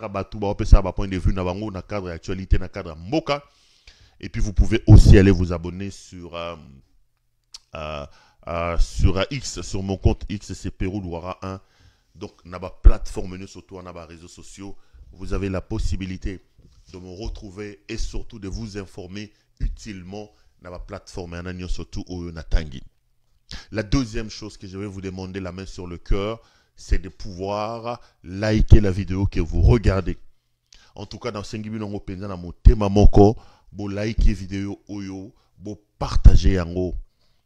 Tara Batou, ça va point de vue, dans le cadre d'actualité, dans le cadre Mboka. Et puis vous pouvez aussi aller vous abonner sur X, sur mon compte X, c'est Pérou Louara 1. Donc, dans la plateforme, surtout dans les réseaux sociaux, vous avez la possibilité de me retrouver et surtout de vous informer utilement dans la plateforme, surtout au Natangi. La deuxième chose que je vais vous demander, la main sur le cœur, c'est de pouvoir liker la vidéo que vous regardez. En tout cas, dans 5 minutes, on va dans mon thème, vous liker la vidéo, vous partager yango.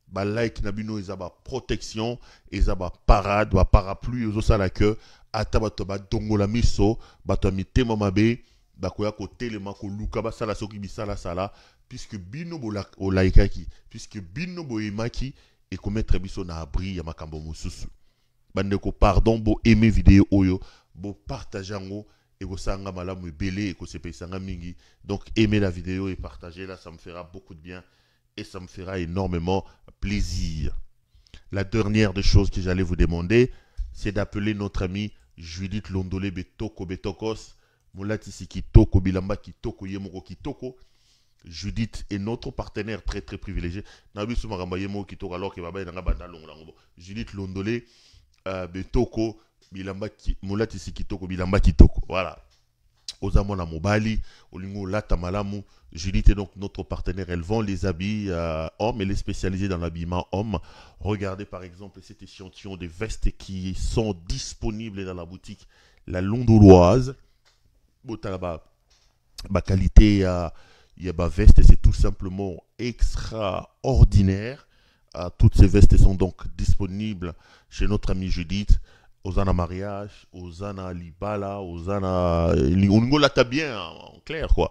Ba like na bino ezaba protection, ezaba parade, ba parapluie ozo sala que ata bato ba dongola miso, bato mitema mabe, ba koya ko telema ko luka ba sala soki bisala sala puisque bino bo laikaki, puisque bino bo emaki et ko mettre biso na abri ya makambo mususu. Bande ko pardon bo aimer vidéo oyo, bo partager ngo et bo sanga malamu belé et ko se sanga mingi. Donc aimer la vidéo et partager là, ça me fera beaucoup de bien. Et ça me fera énormément plaisir. La dernière des choses que j'allais vous demander, c'est d'appeler notre ami Judith Londolé Betoko Betokos. Moulatisi Kitoko, Bilamba Kitoko, Yemoko Kitoko. Judith est notre partenaire très très privilégié. Alors Judith Londolé Betoko, Bilamba Moulatisi Kitoko, Bilamba Kitoko. Voilà. Ozamona Mobali, Olingo Lata Malamu. Judith est donc notre partenaire. Elle vend les habits hommes. Elle est spécialisée dans l'habillement homme. Regardez par exemple cet échantillon de vestes qui sont disponibles dans la boutique La Londoloise. Ma qualité, il y a ma veste, c'est tout simplement extraordinaire. Toutes ces vestes sont donc disponibles chez notre amie Judith. Osana mariage, Osana libala, Osana on t'a bien en clair quoi.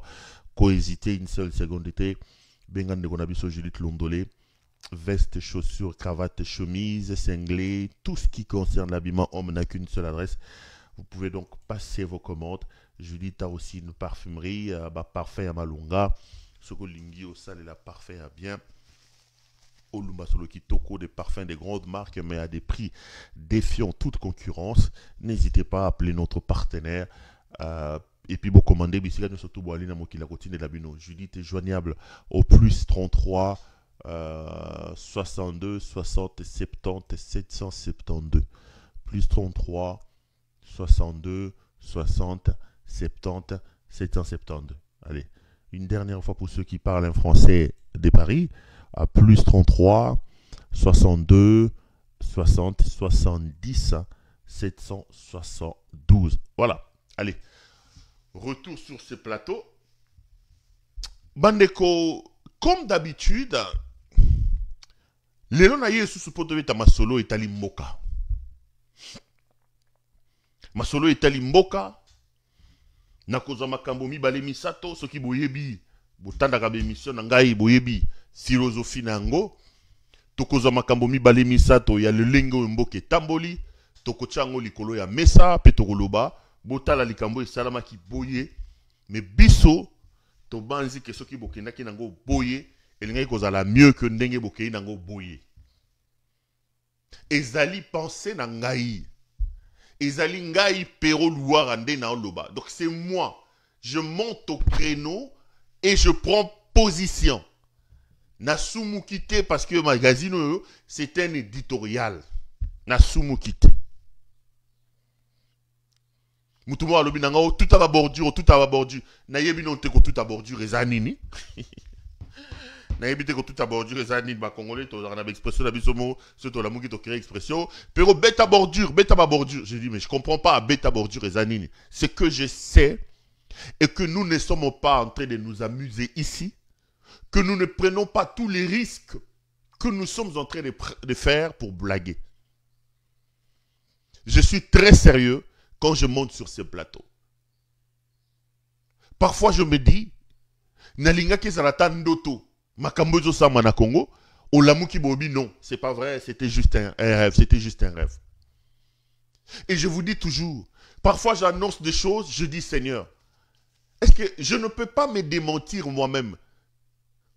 Hésiter une seule seconde était Bengan de Gonabiso Judith Londolé, veste, chaussures, cravate, chemise, cinglé, tout ce qui concerne l'habillement homme n'a qu'une seule adresse. Vous pouvez donc passer vos commandes. Judith a aussi une parfumerie, parfum à Malunga, Sokolingi au sale et la parfum à bien. Olumba Solo Kitoko, des parfums des grandes marques, mais à des prix défiant toute concurrence. N'hésitez pas à appeler notre partenaire. Et puis, vous commandez, surtout, Judith est joignable au plus 33 62 60 70 772. Plus 33 62 60 70 772. Allez, une dernière fois pour ceux qui parlent en français de Paris. À plus 33 62 60 70 772. Voilà. Allez. Retour sur ce plateau. Bandeko, comme d'habitude, Léon Aye sous ce poteau est à Masolo et Tali Mboka. Masolo et Tali Mboka. Nakoza makambo mibale misato soki boyebi. Botanda ka émission ngai boyebi. Philosophie nango tokoza makambo mibale misato ya lelengo mboke tamboli tokochango likolo ya mesa pe tokoloba botala likambo esalama ki boye mais biso to banzi ke soki bokendaki nango boye elingai kozala mieux que ndenge bokei nango boye ezali penser na ngai ezali ngai pero Louara nde na loba. Donc c'est moi, je monte au créneau et je prends position. Nasumu Kite parce que magazine c'est un éditorial. Nasumu Kite. Mutumo alobi nanga tout à bordure, tout à bordure. Nayebi non teko tout à bordure ezanini. Nayebi teko tout à bordure ezanini ba congolais to na expression na bisomo, surtout la muki to créer expression, pero beta bordure. J'ai dit mais je comprends pas beta bordure ezanini. Ce que je sais et que nous ne sommes pas en train de nous amuser ici. Que nous ne prenons pas tous les risques que nous sommes en train de faire pour blaguer. Je suis très sérieux quand je monte sur ce plateau. Parfois je me dis, Nalinga Kezalata Ndoto, Makambozo Samana Congo, Olamuki Bobi, non, c'est pas vrai, c'était juste un rêve, Et je vous dis toujours, parfois j'annonce des choses, je dis Seigneur, est-ce que je ne peux pas me démentir moi-même?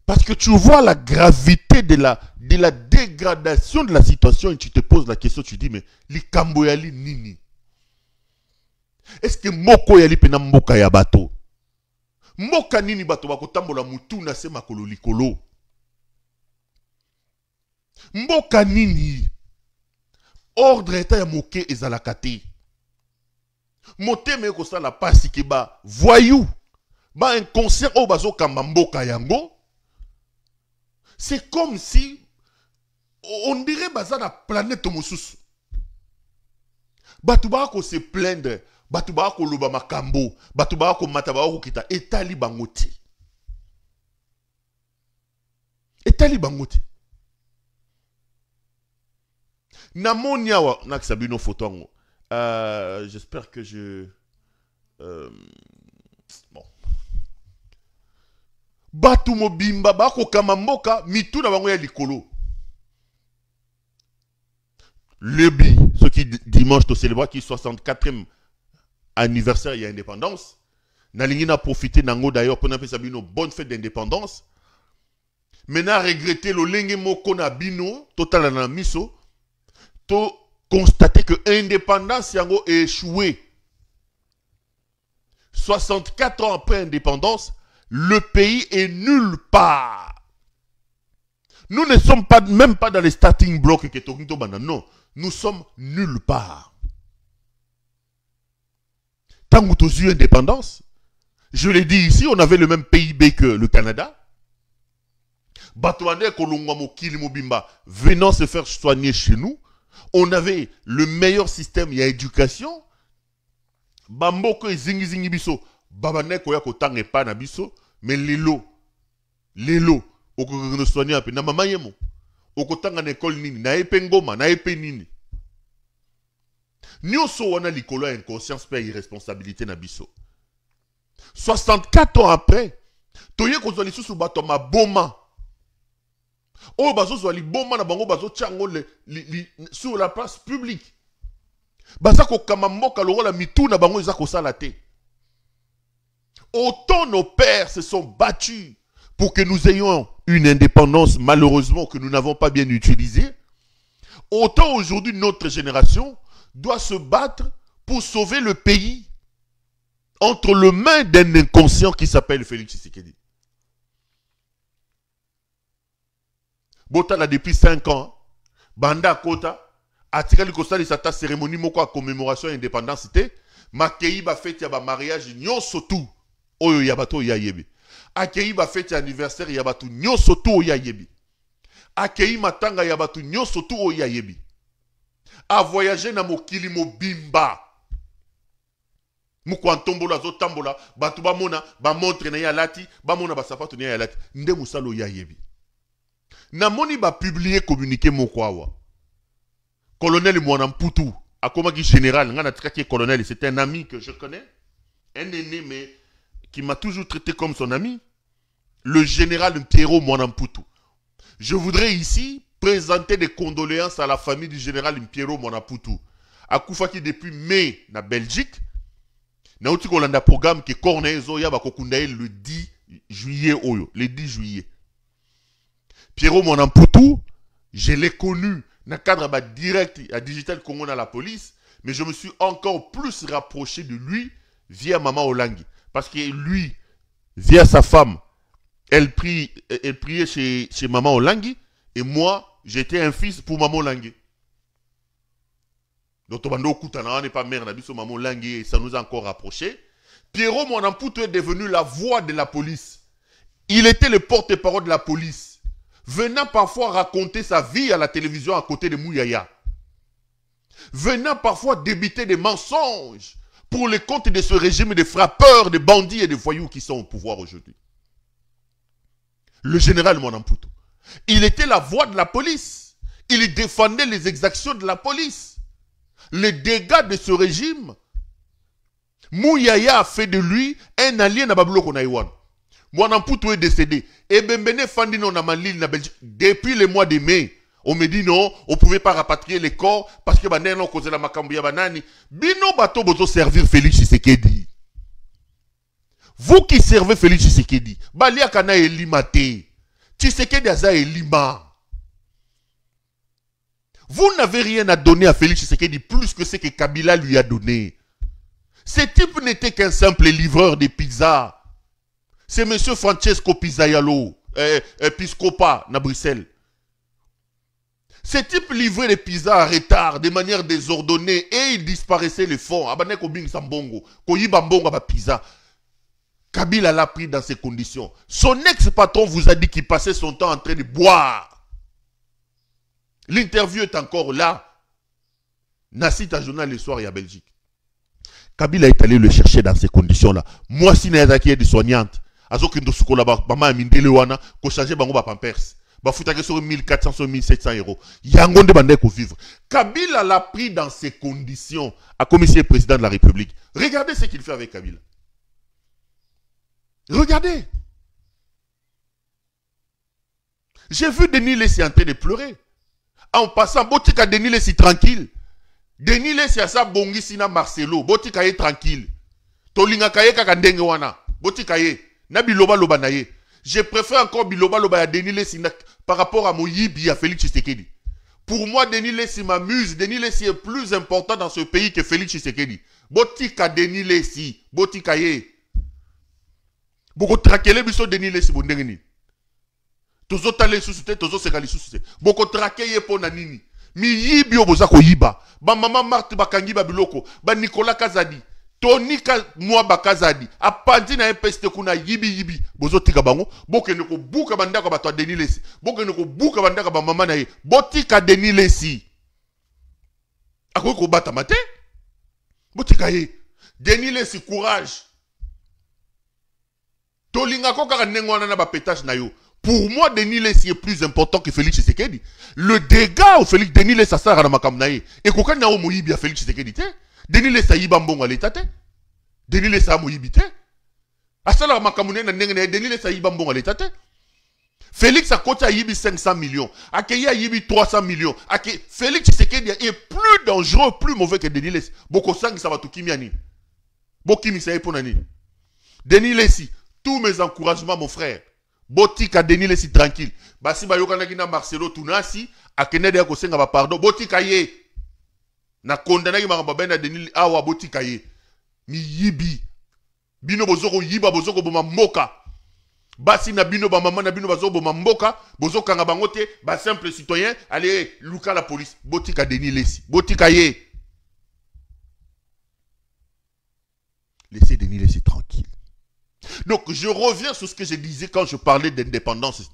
Parce que tu vois la gravité de la dégradation de la situation et tu te poses la question, tu dis, mais li kamboyali nini. Est-ce que moko yali pena mboka ya bato? Mboka nini bato bakotambola mutu na se makolo likolo? Mboka nini? Ordre eta ya moke ezalaka te. Moteme ekosala pasi ke ba voyou, ba inconscient o bazo kamba mboka yango. C'est comme si on dirait baza na planète mosusu. Batu ba ko se plaindre, batu ba ko loba makambo, batu ba ko mata ba ko kita etali bangoti. Etali bangoti. Namoni awa na kisabino photo ngo. J'espère que je bon. Batu mobimba ba ko kama mboka mitu na bango ya likolo. Lebi, ce qui dimanche to célébrer qui 64e anniversaire il y a indépendance. Nalingi na profiter nango d'ailleurs pour faire sabino bonne fête d'indépendance. Maintenant regretter le lenge moko na bino total na miso to constater que l'indépendance yango est échoué. 64 ans après l'indépendance, le pays est nulle part. Nous ne sommes pas, même pas dans les starting blocks que Tokinto Bana. Non, nous sommes nulle part. Tant que nous avons l'indépendance, je l'ai dit ici, on avait le même PIB que le Canada. Batouane Kolongwamo Kilimobimba venant se faire soigner chez nous. On avait le meilleur système, il y a éducation. Bamboko et zingi biso. Babane koya ko tangue pa na biso. Mais lelo. Oko no soigner ape. Na mama yemo. Oko tanga na école nini. Na epe ngoma. Na epe nini. Nyoso wana likolo inconscience pe irresponsabilité na biso. 64 ans après. Toye ko zoli susu bato ma boma. Oh, bazo zwa li boma na bango bazo tchango sur la place publique. Bazako kamamboka loro la mitou na bango izako salate. Autant nos pères se sont battus pour que nous ayons une indépendance malheureusement que nous n'avons pas bien utilisée. Autant aujourd'hui notre génération doit se battre pour sauver le pays entre les mains d'un inconscient qui s'appelle Félix Tshisekedi. Botala depuis 5 ans, Banda Kota, atikali kosali sata cérémonie moko à commémoration indépendance té, makei ba fête ya ba mariage nyonso tout oyo ya bato ya yebi. Akei ba fête anniversaire ya bato nyonso tout oyo ya yebi. Akei matanga ya bato nyonso tout oyo ya yebi. A voyager na mokili mobimba. Mukwantombola zo tambola, bato ba mona ba montre na ya lati, ba mona ba sapato na ya lati, nde musalo ya yebi. Namoni ba publier communiqué mokwawa. Colonel Mwanamputu, a comment qui général, ngana traqué colonel, c'est un ami que je connais, un aîné mais qui m'a toujours traité comme son ami, le général Mpiero Mwanamputu. Je voudrais ici présenter des condoléances à la famille du général Mpiero Mwanamputu. A Koufaki depuis mai na Belgique, na outi kolanda programme que Corneille Zoya ba kokundaye le 10 juillet oyo, le 10 juillet. Pierrot Mwanamputu, je l'ai connu dans le cadre direct à Digital Congo dans la police, mais je me suis encore plus rapproché de lui via Maman Olangi. Parce que lui, via sa femme, elle priait chez Maman Olangi, et moi, j'étais un fils pour Maman Olangi. Donc, on n'est pas mère, on Maman Olangi, et ça nous a encore rapprochés. Pierrot Mwanamputu est devenu la voix de la police. Il était le porte-parole de la police, venant parfois raconter sa vie à la télévision à côté de Mouyaya. Venant parfois débiter des mensonges pour le compte de ce régime de frappeurs, de bandits et de voyous qui sont au pouvoir aujourd'hui. Le général Mwanamputu, il était la voix de la police. Il défendait les exactions de la police. Les dégâts de ce régime, Mouyaya a fait de lui un allié na Babylone Konaïwan. Mwanamputu est décédé. Et Bembene Fandino na Malil na Belgique. Depuis le mois de mai, on me dit non, on ne pouvait pas rapatrier les corps parce que banen on causait la makambuya banani. Bino bato bozo servir Félix Tshisekedi. Vous qui servez Félix Tshisekedi, Balia kana elimate. Tshisekedi aza elima. Vous n'avez rien à donner à Félix Tshisekedi plus que ce que Kabila lui a donné. Ce type n'était qu'un simple livreur de pizza. C'est M. Francesco Pizzaiolo, Piscopa, à Bruxelles. Ce type livrait les pizzas en retard, de manière désordonnée, et il disparaissait les fonds. Pizza. Kabila l'a pris dans ces conditions. Son ex-patron vous a dit qu'il passait son temps en train de boire. L'interview est encore là. Nassit un journal le soir et à Belgique. Kabila est allé le chercher dans ces conditions-là. Moi, si Nazaki est soignante, Azokindo Sukola, maman Mindele Wana, ko changer bango ba pampers. Ba futake sur 1400 sur 1700 euros. Yangonde bande ko vivre. Kabila l'a pris dans ces conditions à commissaire président de la République. Regardez ce qu'il fait avec Kabila. Regardez. J'ai vu Denis Lessi en train de pleurer. En passant, Botika Denis Lessi tranquille. Denis Lessi a sa bongi sina Marcelo. Botika ye tranquille. Tolinga kaye kaka ndenge wana. Botika ye. Na biloba loba na ye. Je préfère encore biloba loba ya Denis Lessi par rapport à Moyibi à Félix Tshisekedi. Pour moi, Denis Lessi m'amuse. Denis Lessi est plus important dans ce pays que Félix Tshisekedi. Botika Denis Lessi. Botika ye. Boko trakele biso Denis Lessi bondengeni. Tozo tale susute, tozo sekali susute. Boko trakeye po na nini. Mi yibi oboza ko yiba. Ba mama Marthe bakangi ba biloko. Ba Nicolas Kazadi. Tony mwa bakazadi. Apandi na peste kuna yibi. Bozo tika bango. Boke neko buka bandaka ba to Denis Lessi. Boke neko buka bandaka ba mama na ye. Botika Denis Lessi. Ako ko bata mate. Botika ye. Denis Lessi courage. Tolinga ko kaka nengwana na ba pétage na yo. Pour moi, Denis Lessi est plus important que Félix Tshisekedi. Le dégât au Félix Denis Lessi a ça à Makamnaye. Et quand on a Moyibi à Félix Tshisekedi, Denis Lessi a Yibambong à l'état. Denis Lessi a Moyibi. À ça à Makamune, Denis Lessi a Yibambong à l'état. Félix a côté à Yibi 500 millions. A Keya Yibi 300 millions. Félix Tshisekedi est plus dangereux, plus mauvais que Denis Lessi. Boko sang ça va tout kimiani. Bokimi ça pour nani. Denis Lessi. Tous mes encouragements, mon frère. Botika Denis Lessi tranquille. Basi bayoka na Marcelo Tunasi, akene de ko senga ba pardon. Botika ye. Na condamné ki makamba bena Denis awa botika ye. Mi yibi. Bino bozoko yiba bozoko boma mboka. Basi na bino ba maman na bino bazoko boma mboka, bozoko nga bango te, ba simple citoyen, allez luka la police. Botika Denis Lessi. Botika ye. Laissez Denis Lessi tranquille. Donc, je reviens sur ce que je disais quand je parlais d'indépendance.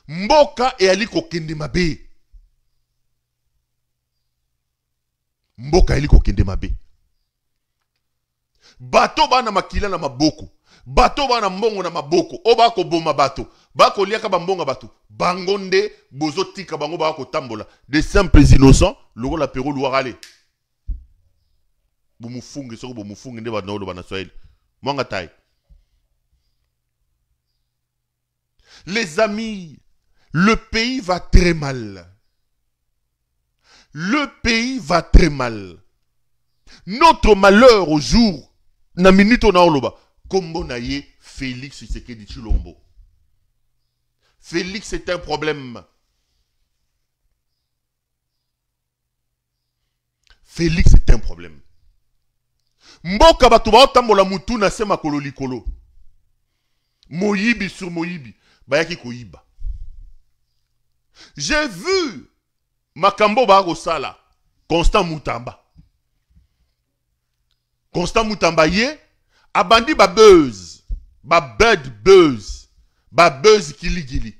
Mboka et Aliko Kendemabe. Mboka et Aliko Kendemabe. Bato bana makila na maboko. Bato bana mbongo na maboko. Obako boma bato. Bako liaka bambonga bato. Bangonde, bozotika bango bako tambola. Des simples innocents, le rôle apéro louarale. Boumufungi, soko boumufungi nde bana bana Swahili. Mwanga tai. Les amis, le pays va très mal. Le pays va très mal. Notre malheur au jour, na minute na oloba, kombo na ye Félix Tshisekedi Tshilombo. Félix c'est un problème. Félix c'est un problème. Mboka batu ba otambola mutu na se makolo likolo. Moyibi sur Moyibi. Bayaki koyiba. J'ai vu Makambo ba sala. Constant Mutamba. Constant Mutamba ye. Abandi ba buzz. Ba bad buzz. Ba buzz kiligili.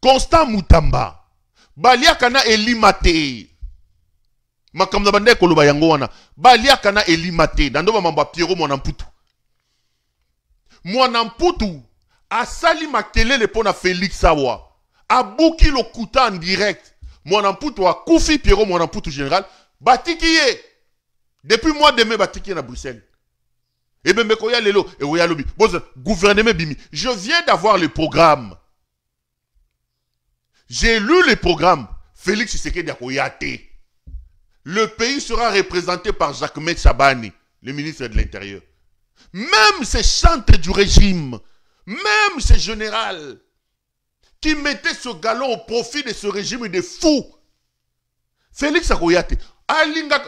Constant Mutamba. Baliaka na elimate. Makamda bande koloba yango wana baliaka na elimate dando ba mamba Pierrot mwana mputu asali makelele pona Félix Awa abuki lokuta en direct mwana mputu akufi Pierrot mwana mputu général batiki ye depuis mois de mai batiki na Bruxelles et ben mekoya lelo et oya lobi boza gouvernement bimi je viens d'avoir le programme j'ai lu le programme Félix Tshisekedi akoyate. Le pays sera représenté par Jacques Chabani, le ministre de l'Intérieur. Même ces chantres du régime, même ces généraux qui mettaient ce galon au profit de ce régime de fous, Félix Akoyate, Alinga,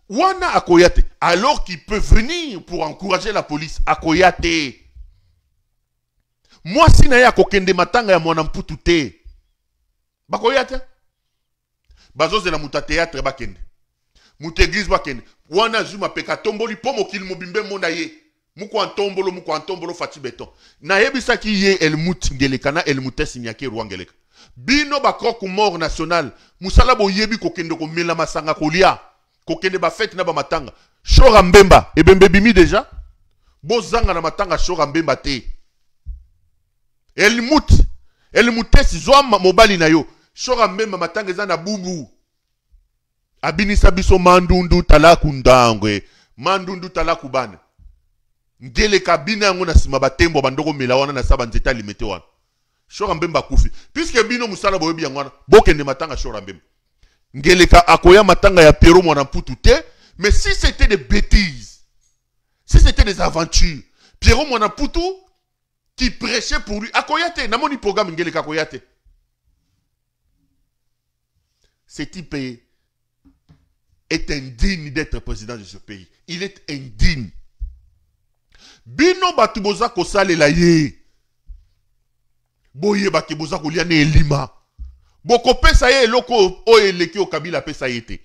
Wana Akoyate, alors qu'il peut venir pour encourager la police, Akoyate. Moi, si naya kokende matanga ya mwanamputu te. Bakoyate. Bazo de la muta théâtre bakende. Muta église bakende. Wana zuma peka tomboli pomo kil mobimbe mona ye. Muko antombolo fati beton. Na yebisa ki ye el mut ngeleka na el mutesi nyake ruangeleka. Bino bakroku mort national. Musala bo yebi kokende ko mela masanga kolia. Kokende ba fête na ba matanga. Shora mbemba. Ebembe bimi déjà. Bozanga na matanga shora mbemba te. El mutesi zwa mobali na yo. Shora mbemba matanga eza na bubu. Abinisa biso mandundu talaku ndangwe. Mandundu talaku bana. Ngele kabina yango na sima batembo bandoko mela wana na saba nzeta limete wana. Shora mbemba kufi. Puisque bino musala boyebi yango wana. Bokende matanga shora mbemba. Ngele ka akoya matanga ya Pero mwana mputu te. Mais si c'était des bêtises. Si c'était des aventures. Pero mwana mputu qui prêchait pour lui. Akoyate. Namoni programme ngele ka akoyate. Ce type est indigne d'être président de ce pays. Il est indigne. Bino batu boza kosale la ye. Boye baki boza kolia ne elima. Boko pesa ye eloko o eleki o Kabila pesa ye te.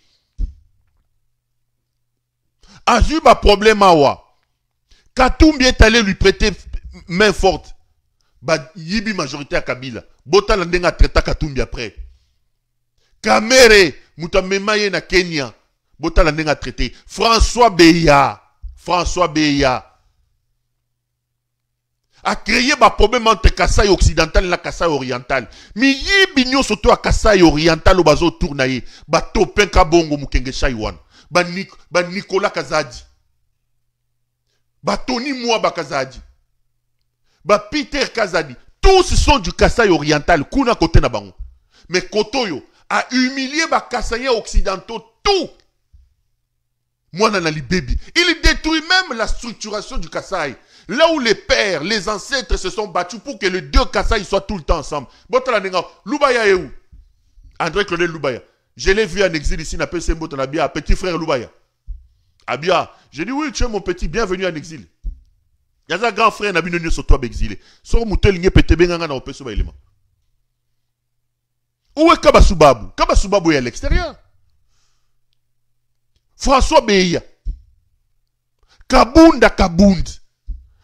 Azu ba problème awa. Katumbi est allé lui prêter main forte. Ba yibi majorité à Kabila. Bota la ndenga traita Katumbi après. Kamere mutamema ye na Kenya. Bota la ndenga traité. François Beya a créé un problème entre Kasaï occidental et la Kasaï oriental. Mais yibi nyo surtout à Kasaï oriental au bazo tournaye. Ba Topin Kabongo mukenge Shaiwan. Ba Nicolas Kazadi. Ba Tony Moua Kazadi. Ba Peter Kazadi. Tous sont du Kasaï oriental. Kuna kote na bango. Mais Kotoyo a humilié ba Kasaïens occidentaux tout. Moi nanali baby. Il détruit même la structuration du Kasaï. Là où les pères, les ancêtres se sont battus pour que les deux Kasaï soient tout le temps ensemble. Loubaya est où? André Claudel Loubaya. Je l'ai vu en exil ici, n'a pas Abia, petit frère Loubaya. Abia, j'ai dit oui, tu es mon petit, bienvenue en exil. Il y a un grand frère, n'a pas sur toi exilé. Sors moutel, n'y a pété benganga dans le peso bailema. Où est Kabasoubabu? Kabasoubabu est à l'extérieur. François Beya. Kabunda Kabund.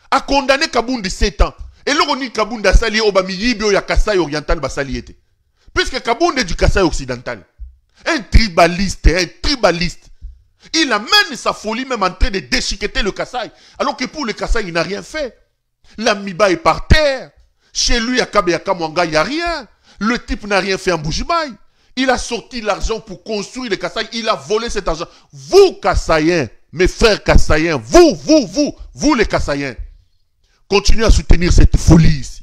A condamné Kabound 7 ans. Et l'on dit Kabound a sali Obami Yibio ya Kasaï oriental basali était. Puisque Kabound est du Kasaï occidental. Un tribaliste. Il amène sa folie même en train de déchiqueter le Kasaï. Alors que pour le Kasaï, il n'a rien fait. L'Amiba est par terre. Chez lui, à Kabeyaka Mwanga, il n'y a rien. Le type n'a rien fait en Boujibaï. Il a sorti l'argent pour construire le Kasaï. Il a volé cet argent. Vous, Kasaïens, mes frères Kasaïens, vous les Kasaïens, continuez à soutenir cette folie ici.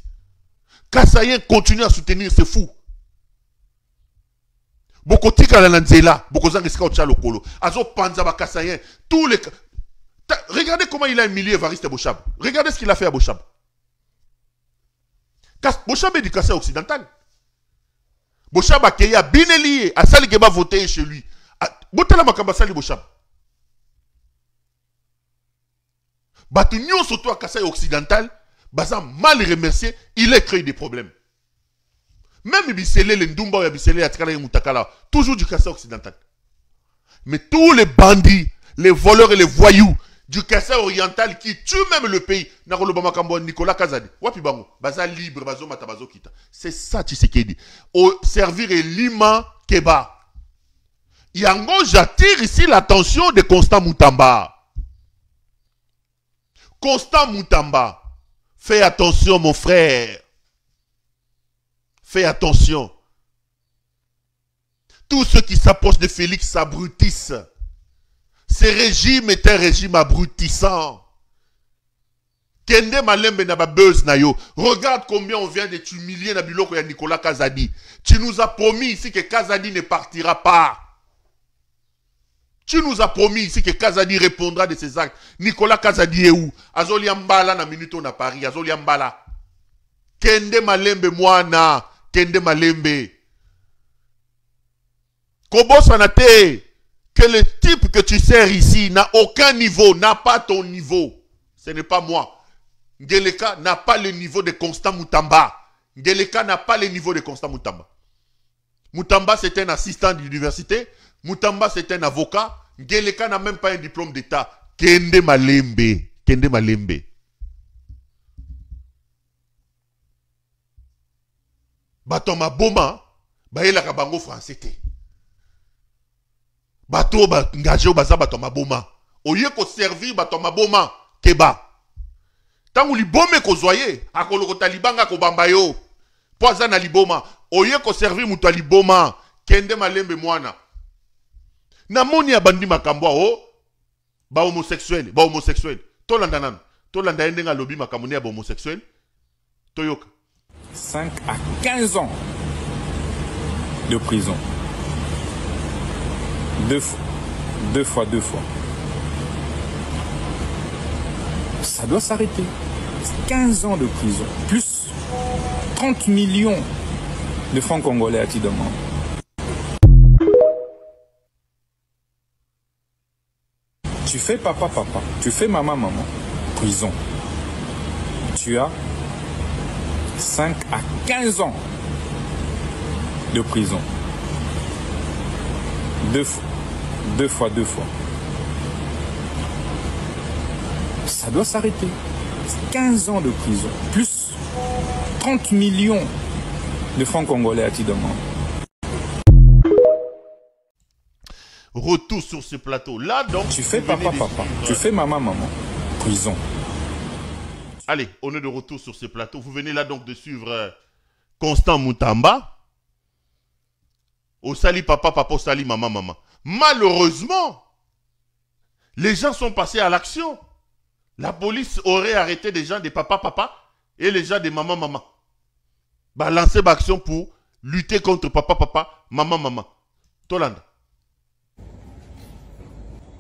Kasaïens continuent à soutenir ces fous. Bokotika la Nanzela, Bokozangiska Ochalokolo, Azo Panzaba Kasaïen, tous les. Regardez comment il a humilié Evariste Bochab. Regardez ce qu'il a fait à Bochab. Bochab est du Kasaï occidental. Bochab a créé à Bineli, à Saligeba voté chez lui. Botala Makamba Sali Bochab. Batunion surtout à Kasaï occidental, Bazan mal remercié, il a créé des problèmes. Même Bissele, les Ndumba et Bissele, Atkala et Moutakala, toujours du Kasaï occidental. Mais tous les bandits, les voleurs et les voyous du Kasaï oriental qui tuent même le pays, Narolobama Kambo, Nicolas Kazadi, Wapibango, Baza libre, Bazo Matabazo Kita. C'est ça, Tshisekedi. Au servir et Lima Keba. Yango, j'attire ici l'attention de Constant Moutamba. Constant Moutamba, fais attention mon frère. Fais attention. Tous ceux qui s'approchent de Félix s'abrutissent. Ce régime est un régime abrutissant. Kende Malembe n'a pas buzz na yo. Regarde combien on vient de t'humilier na biloko ya Nicolas Kazadi. Tu nous as promis ici que Kazadi ne partira pas. Tu nous as promis ici que Kazadi répondra de ses actes. Nicolas Kazadi est où? Azoli Mbala na minuto na Paris. Azoli Mbala. Kende Malembe mwana. Kende Malembe. Kobo Sanate, que le type que tu sers ici n'a aucun niveau, n'a pas ton niveau. Ce n'est pas moi. Ngeleka n'a pas le niveau de Constant Moutamba. Ngeleka n'a pas le niveau de Constant Moutamba. Moutamba, c'est un assistant d'université. Moutamba, c'est un avocat. Ngeleka n'a même pas un diplôme d'État. Kende Malembe. Kende Malembe. Bato maboma, baela kabango français te. Bato ba ngajé baza bato maboma. Oye ko servir bato maboma keba. Tangu libome ko zoye, akolo ko talibanga ko bamba yo. Poza na liboma, oye ko servir muto liboma, Kende Malembe mwana. Na moni ya bandi makambo o ba homosexuel, ba homosexuel. Tolanda nan, tolanda endenga lobi makambo ya ba homosexuel. Toyoka 5 à 15 ans de prison. Deux fois. Ça doit s'arrêter. 15 ans de prison, plus 30 millions de francs congolais à ti demande. Tu fais papa, tu fais maman, prison. Tu as 5 à 15 ans de prison. Deux fois. Ça doit s'arrêter. 15 ans de prison, plus 30 millions de francs congolais à ti demande. Retour sur ce plateau. Là, donc... Tu fais papa, tu fais maman, prison. Allez, on est de retour sur ce plateau. Vous venez là donc de suivre Constant Moutamba. Au sali papa, au sali maman. Malheureusement, les gens sont passés à l'action. La police aurait arrêté des gens des papa et les gens des maman. Lancer l'action pour lutter contre papa, maman. Tolanda.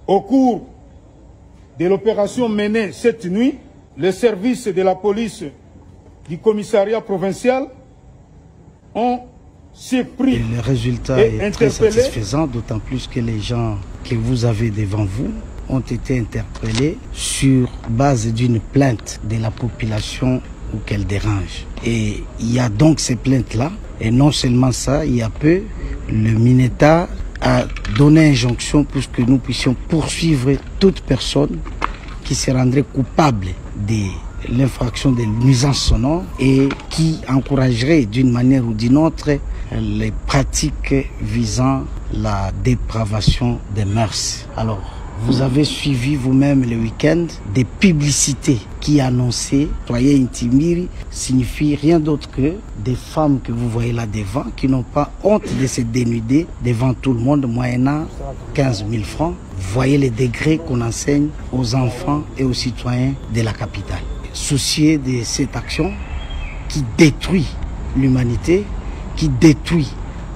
Au cours de l'opération menée cette nuit, les services de la police du commissariat provincial ont surpris. Et le résultat est très satisfaisant, d'autant plus que les gens que vous avez devant vous ont été interpellés sur base d'une plainte de la population ou qu'elle dérange. Et il y a donc ces plaintes-là. Et non seulement ça, il y a peu, le Mineta a donné injonction pour que nous puissions poursuivre toute personne qui se rendrait coupable de l'infraction de nuisance sonore et qui encouragerait d'une manière ou d'une autre les pratiques visant la dépravation des mœurs. Alors, vous avez suivi vous-même le week-end des publicités qui annonçaient « Soyez intimiri » signifie rien d'autre que des femmes que vous voyez là devant qui n'ont pas honte de se dénuder devant tout le monde moyennant 15 000 francs. Voyez les degrés qu'on enseigne aux enfants et aux citoyens de la capitale. Soucieux de cette action qui détruit l'humanité, qui détruit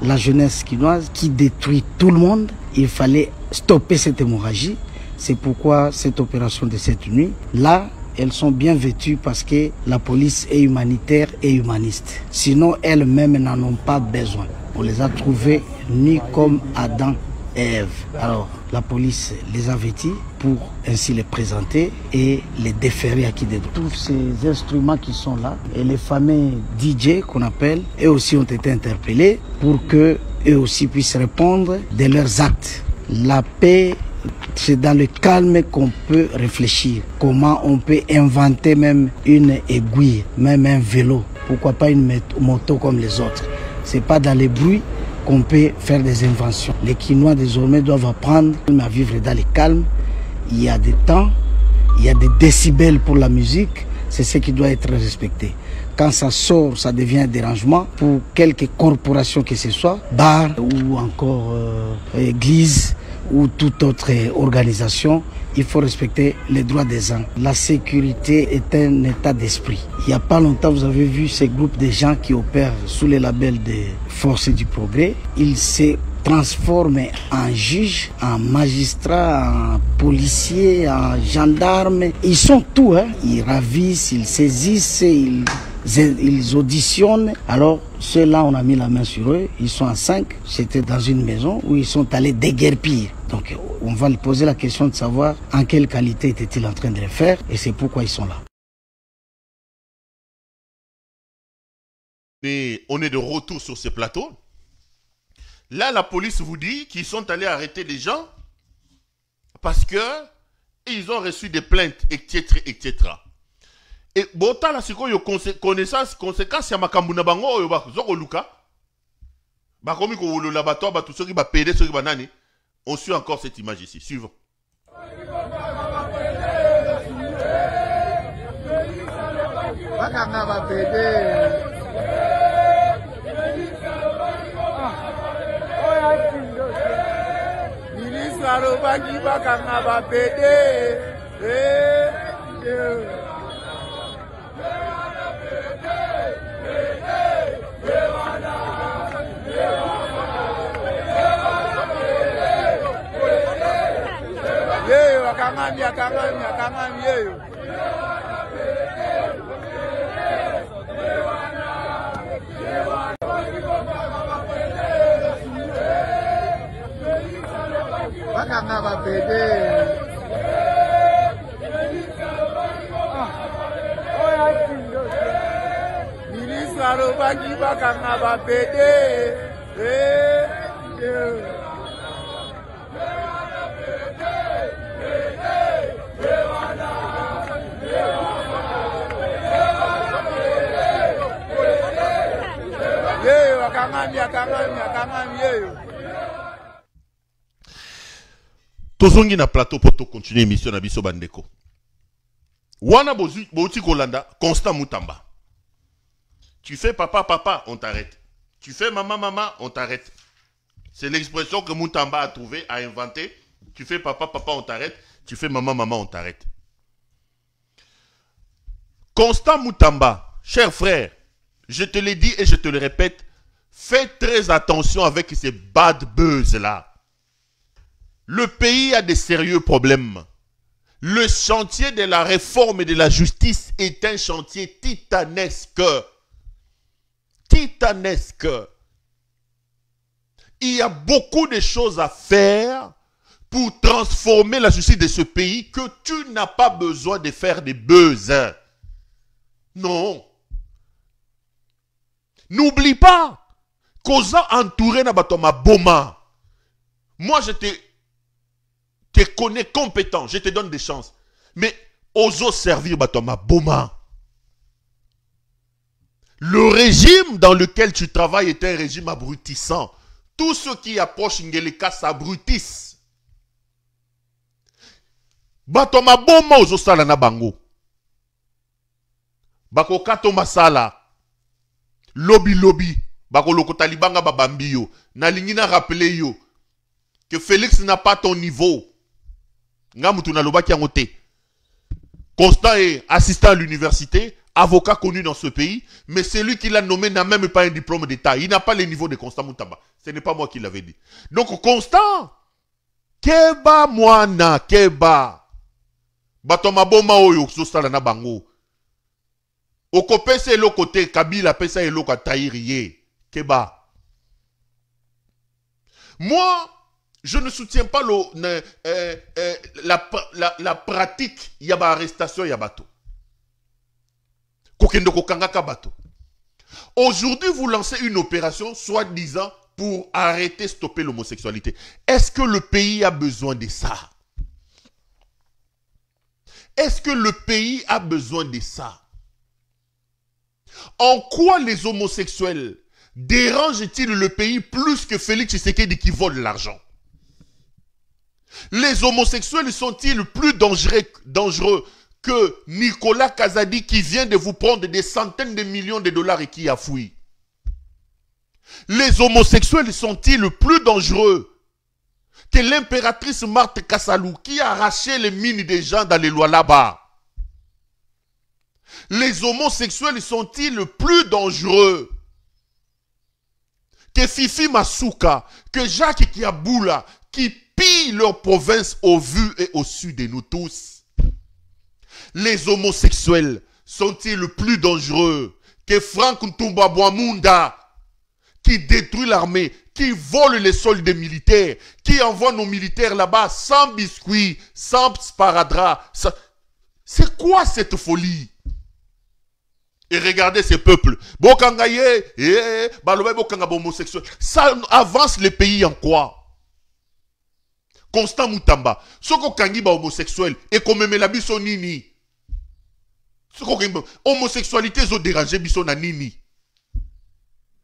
la jeunesse quinoise, qui détruit tout le monde, il fallait stopper cette hémorragie. C'est pourquoi cette opération de cette nuit, là, elles sont bien vêtues parce que la police est humanitaire et humaniste. Sinon, elles-mêmes n'en ont pas besoin. On les a trouvées nues comme Adam et Ève. Alors, la police les a vêtues pour ainsi les présenter et les déférer à qui de droit. Tous ces instruments qui sont là et les fameux DJ qu'on appelle, eux aussi ont été interpellés pour que eux aussi puissent répondre de leurs actes. La paix, c'est dans le calme qu'on peut réfléchir. Comment on peut inventer même une aiguille, même un vélo. Pourquoi pas une moto comme les autres. C'est pas dans les bruits qu'on peut faire des inventions. Les Quinois désormais doivent apprendre à vivre dans le calme. Il y a des temps, il y a des décibels pour la musique. C'est ce qui doit être respecté. Quand ça sort, ça devient un dérangement pour quelque corporation que ce soit, bar ou encore église ou toute autre organisation. Il faut respecter les droits des gens. La sécurité est un état d'esprit. Il n'y a pas longtemps, vous avez vu ces groupes de gens qui opèrent sous le label des forces du progrès. Ils se transforment en juges, en magistrats, en policiers, en gendarmes. Ils sont tout, hein. Ils ravissent, ils saisissent, ils ils auditionnent. Alors ceux-là, on a mis la main sur eux, ils sont à 5, c'était dans une maison où ils sont allés déguerpir. Donc on va lui poser la question de savoir en quelle qualité était-il en train de le faire et c'est pourquoi ils sont là. Mais on est de retour sur ces plateaux. Là, la police vous dit qu'ils sont allés arrêter des gens parce que ils ont reçu des plaintes, etc., etc. Et bon, là, c'est quoi, connaissance, conséquence, ya makambu na bango, yo ba zoko luka. Ba komi ko wolo laboratoire, ba tout ceux qui ba pédé, ceux qui ba nani. On suit encore cette image ici. Suivant. Bakanga ba pédé. Ministre baki bakanga ba pédé. Yeyo akangami yeyo. Bakanga ba pédé. Ministre baki bakanga ba pédé. Yeyo akangami yeyo. Tozongi na plateau pour to continuer émission na biso bandeko. Wana bouti kolanda Constant Mutamba. Tu fais papa, on t'arrête. Tu fais maman, on t'arrête. C'est l'expression que Mutamba a trouvé, a inventé. Tu fais papa, on t'arrête. Tu fais maman, on t'arrête. Constant Mutamba, cher frère, je te l'ai dit et je te le répète, fais très attention avec ces bad buzz là. Le pays a des sérieux problèmes. Le chantier de la réforme et de la justice est un chantier titanesque. Titanesque. Il y a beaucoup de choses à faire pour transformer la justice de ce pays que tu n'as pas besoin de faire des buzz. Non. N'oublie pas qu'aux entouré na batoma boma. Moi je te connais compétent, je te donne des chances. Mais oso servir batoma boma. Le régime dans lequel tu travailles est un régime abrutissant. Tous ceux qui approchent Ngeleka s'abrutissent. Batoma boma oso sala na bango. Bako kato masala. Lobby. Bako loko talibanga babambi yo. Na lingina rappeler yo. Que Félix n'a pas ton niveau. Ngamutu na loba kiangote. Constant est assistant à l'université, avocat connu dans ce pays, mais celui qui l'a nommé n'a même pas un diplôme d'État. Il n'a pas le niveau de Constant Mutamba. Ce n'est pas moi qui l'avais dit. Donc Constant, keba mwana, keba. Batoma boma oyo sosala na bango. Okopese elo kote, Kabila pesa elo ka taïriye. Keba. Moi, je ne soutiens pas la pratique yaba arrestation yabato. Kokendo kokangaka bato. Aujourd'hui, vous lancez une opération soi-disant pour arrêter, stopper l'homosexualité. Est-ce que le pays a besoin de ça? Est-ce que le pays a besoin de ça? En quoi les homosexuels dérangent-ils le pays plus que Félix Tshisekedi qui vole l'argent? Les homosexuels sont-ils plus dangereux que Nicolas Kazadi qui vient de vous prendre des centaines de millions de dollars et qui a fui? Les homosexuels sont-ils plus dangereux que l'impératrice Marthe Kassalou qui a arraché les mines des gens dans les lois là-bas? Les homosexuels sont-ils plus dangereux que Fifi Masuka, que Jacques Kiaboula, qui pillent leur province au vu et au su de nous tous? Les homosexuels sont-ils plus dangereux que Franck Ntumba Bouamunda, qui détruit l'armée, qui vole les soldes des militaires, qui envoie nos militaires là-bas sans biscuits, sans sparadrap. C'est quoi cette folie? Et regardez ces peuples. Bokangaye, Bokanga homosexuel. Ça avance les pays en quoi? Constant Moutamba. Soko kangi ba homosexuel. Et comme me la biso nini. Soko kangi homosexualité zo déranger biso na nini.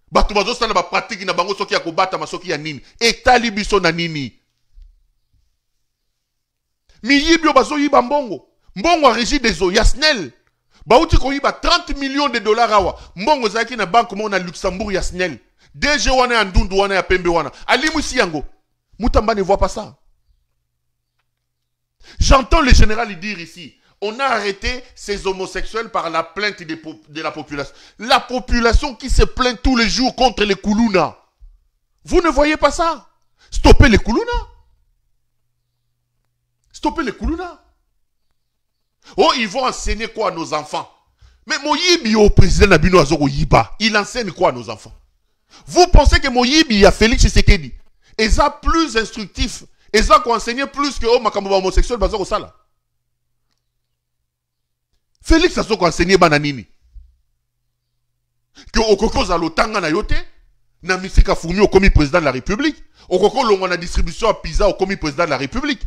Bato bazo sana ba pratique na bango soki ya kobata masoki ya nini. Etali biso na nini. Mi yibyo bazo yiba mbongo. Mbongo a régi des eaux. Yasnel. Bauti ko yiba 30 millions de dollars awa. Mbongo zaki na banque mo na Luxembourg Yasnel. DG wana ya ndundu wana ya pembe wana. Alimu si yango. Moutamba ne voit pas ça. J'entends le général dire ici, on a arrêté ces homosexuels par la plainte de la population. La population qui se plaint tous les jours contre les Koulouna. Vous ne voyez pas ça? Stoppez les Koulouna. Stoppez les Koulouna. Oh, ils vont enseigner quoi à nos enfants? Mais Moyibi au président Nabino Azoro Yiba, il enseigne quoi à nos enfants? Vous pensez que Moyibi a Félix Tshisekedi et ça plus instructif? Et ça qu'on enseignait plus que oh makambo homosexuel bazoko sala. Félix a qu'on enseigné bananini. Que okoko za lotanga na yote na misika fourmi au commis président de la République. Okoko longo na distribution à pizza au commis président de la République.